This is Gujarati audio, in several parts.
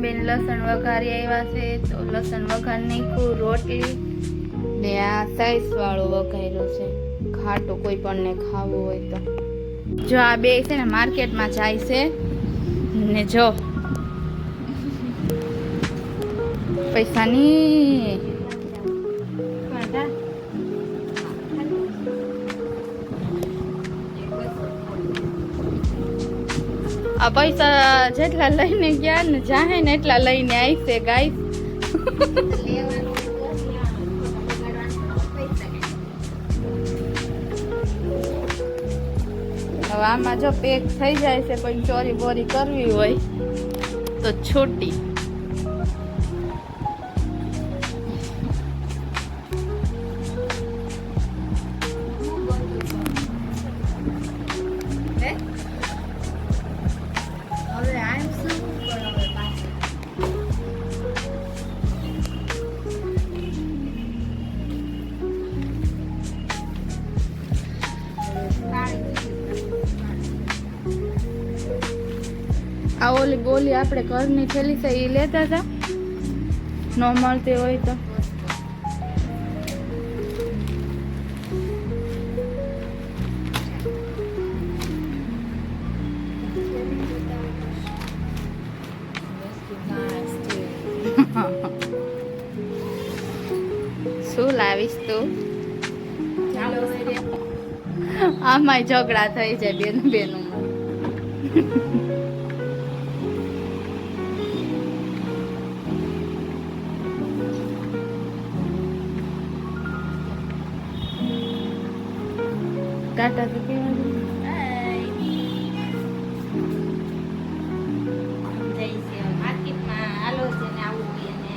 બેન લસણ વઘારી આવ્યા છે તો લસણ વઘાર નાખ્યું, રોટલી ને આ સાઈઝ વાળો વઘાર્યો છે, ખાટો કોઈ પણ ને ખાવું હોય તો. જો આ બે છે ને માર્કેટમાં જાય છે ને જો પૈસાની આ પૈસા જેટલા લઈને ગયા ને જાહે ને એટલા લઈને આવશે ગાઈસ. હવે આમાં જો પેક થઈ જાય છે, પણ ચોરી બોરી કરવી હોય તો છૂટી. આ ઓલી ગોલી આપણે ઘરની થેલી છે એ લેતા હતા, ન મળતી હોય તો. શું લાવીશ તું? આમાંય ઝઘડા થઈ જાય બેનું બેનું. ટાટા તો કેવા માર્કેટમાં આલો છે ને આવું જોઈએ ને.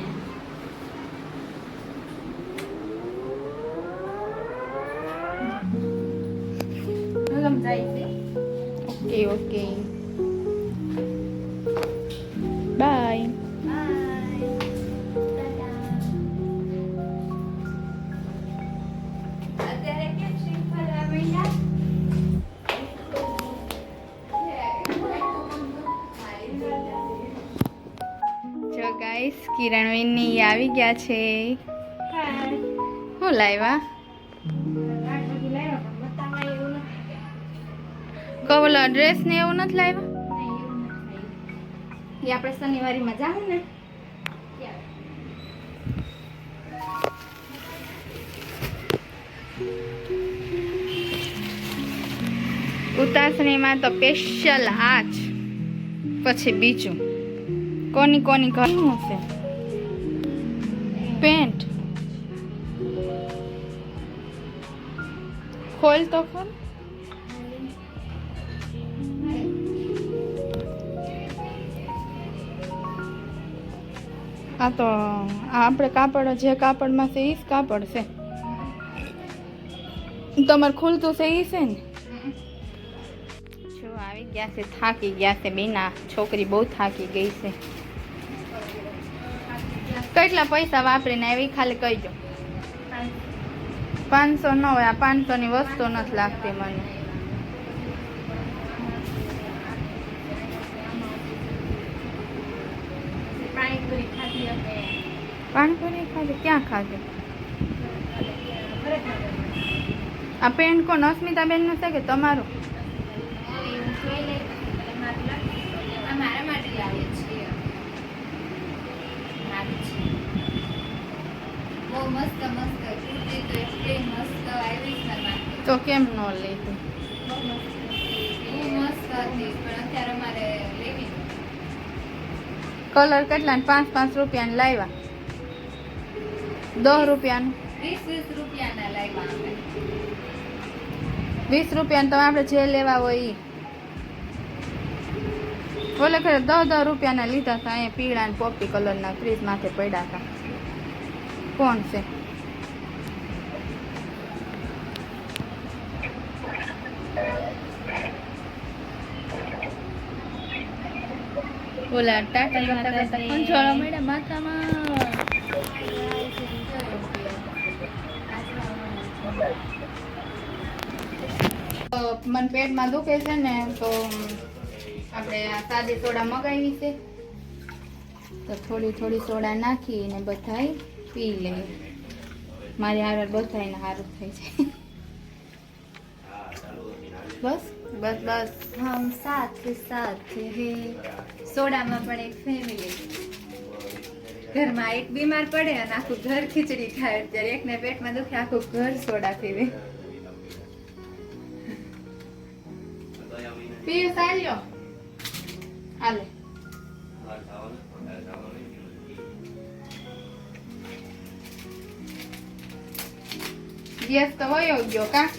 Okay okay bye. જો ગાઈસ કિરણબેનની આવી ગયા છે. હું લાવ્યા? કવલા ડ્રેસ ને એવું નથી લાવ્યા? એ આપણે શનિવારીમાં જાવ ને. ઉતાસણીમાં તો સ્પેશિયલ આજ પછી બીજું કોની કોની ઘરનું છે પેન્ટ. ખોલ તો ખોલ. આ તો આપણે કાપડ જે કાપડમાં છે એ જ કાપડ છે. તમારે ખુલતું છે એ છે ને. જો આવી ગયા છે, થાકી ગયા છે બેના. છોકરી બહુ થાકી ગઈ છે. કેટલા પૈસા વાપરીને આવી ખાલી કહી દો. 500 ન હોય, આ 500 ની વસ્તુ નથી લાગતી મને. પાણીપુરી ખાધી? ક્યાં ખાધી? આ પેન્ટ કોણ? અસ્મિતા બેન નું છે કે તમારું? તો કેમ ન લીધું? કલર કેટલા? 5 રૂપિયાની લાવ્યા? 10 રૂપિયાનું? 20 રૂપિયાના લાવ્યા. 20 રૂપિયાનું તો આપણે જે લેવા હોય એ. ઓલે ખરે 10 રૂપિયાના લીધા હતા. અહીંયા પીળા ને પોપટી કલરના ફ્રીજ માથે પડ્યા હતા. કોણ છે? ઓલા ટાટા કરતા કંચોળા મળ્યા માથામાં. મને પેટમાં દુખે છે ને તો આપણે આ સાદી સોડા મગાવી છે. તો થોડી થોડી સોડા નાખીને બધાય પી લે. મારી હાર બધાને સારું થઈ જાય. બસ બસ બસ હમ સાથ સાથ હે. સોડામાં પણ એક ફેમિલી. ઘરમાં એક બીમાર પડે અને આખું ઘર ખીચડી ખાય. ત્યારે એકને પેટમાં દુખે આખું ઘર સોડા પીવે. પીવ સાલ્યો હાલે. ગેસ તો હોય ગયો કા.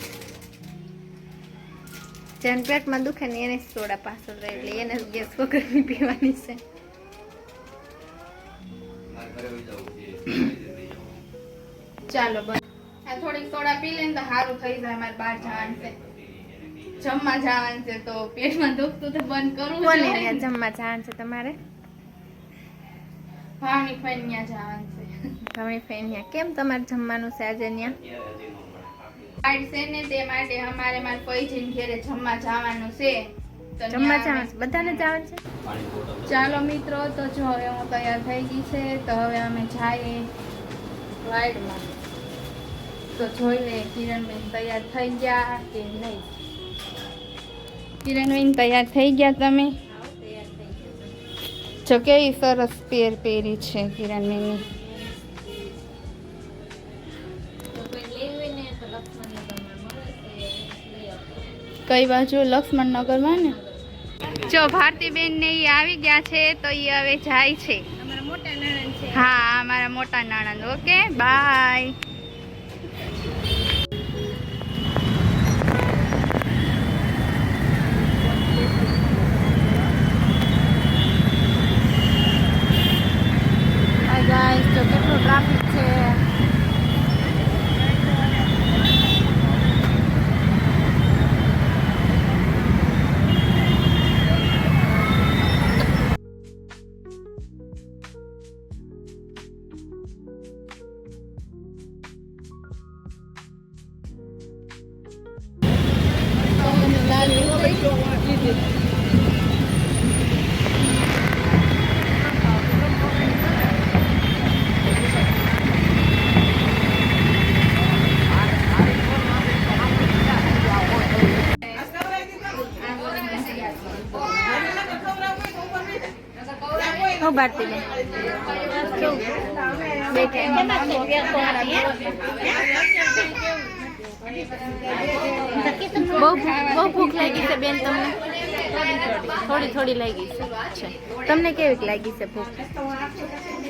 જેને પેટમાં દુખે ને એને સોડા પાછળ રહે એટલે એને ગેસ વગરની પીવાની છે. ચાલો બસ આ થોડીક સોડા પી લે ને તો સારું થઈ જાય. મારે બહાર જવાનું છે, જમવા જવાનું છે, તો પેટમાં દુખતું તો બંધ કરવું જોઈએ. જમવા જવાનું છે તમારે? ભાવની ફેનિયા જવાનું છે. ભાવની ફેનિયા કેમ તમારે જમવાનું છે આજે? ત્યાં છે ને તે માટે અમારે મારા પૈજીને ઘરે જમવા જવાનું છે. જમવા જવાનું છે, બધાને જવાનું છે. ચાલો મિત્રો, તો જો હવે હું તૈયાર થઈ ગઈ છે, તો હવે અમે જઈએ વાઇડમાં. તો જોઈ લે કિરણબેન તૈયાર થઈ ગયા કે નહીં. કિરણબેન તૈયાર થઈ ગયા તમે? જો કેવી સરસ પેર પહેરી છે કિરણબેનની. કઈ બાજુ? લક્ષ્મણનગરમાં ને. જો ભારતીબેન ને ઈ આવી ગયા છે, તો ઈ હવે જાય છે. અમારા મોટા નણંદ છે. હા, અમારા મોટા નણંદ. Okay, by. હાય ગાઈસ, તો કેટલો ટ્રાફિક છે. ભારતીબેન બહુ ભૂખ લાગી છે બેન તમને? થોડી થોડી લાગી છે. તમને કેવી લાગી છે ભૂખ?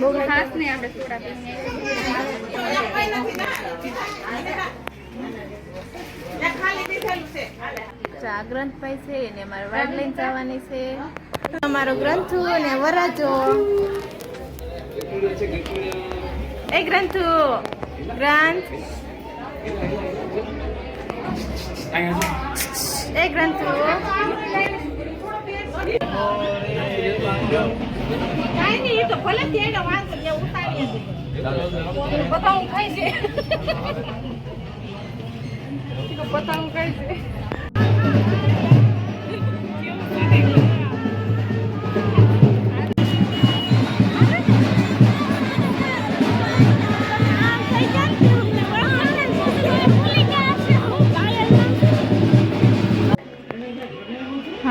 બહુ ખાસ નહીં. આપણે થોડા ચા ગ્રંથભાઈ છે ને મારે વાડ લઈને જવાની છે. અમારો ગ્રંથુ અને વરાજો. એ ગ્રંથુ, ગ્રંથ, એ ગ્રંથુ. કાઈ નહીં, તો ભલે તેનો વાંસ જે ઉતારી દે. પતંગ ખાઈ છે. પતંગ ખાઈ છે.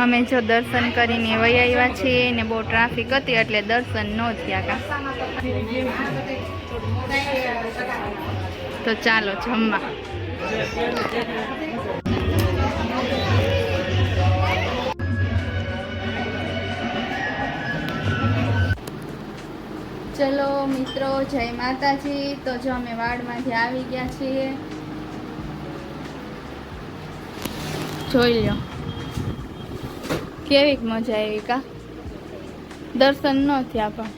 અમે જો દર્શન કરીને વહી આવ્યા છીએ ને બહુ ટ્રાફિક હતી એટલે દર્શન ન થયા કા. તો ચાલો જમવા. ચલો મિત્રો, જય માતાજી. તો જો અમે વાડમાંથી આવી ગયા છીએ. જોઈ લો કેવી મજા આવી કા. દર્શન ન થયા પણ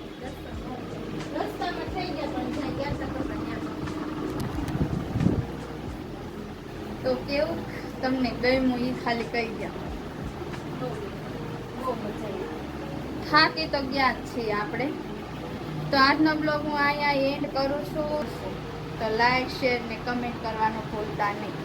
તો કેવું તમને ગમ્યું એ ખાલી કહી ગયા. થાકી તો ગયા જ છીએ આપણે. તો આજનો બ્લોગ હું અહીંયા એન્ડ કરું છું. તો લાઈક, શેર ને કમેન્ટ કરવાનું ભૂલતા નહીં.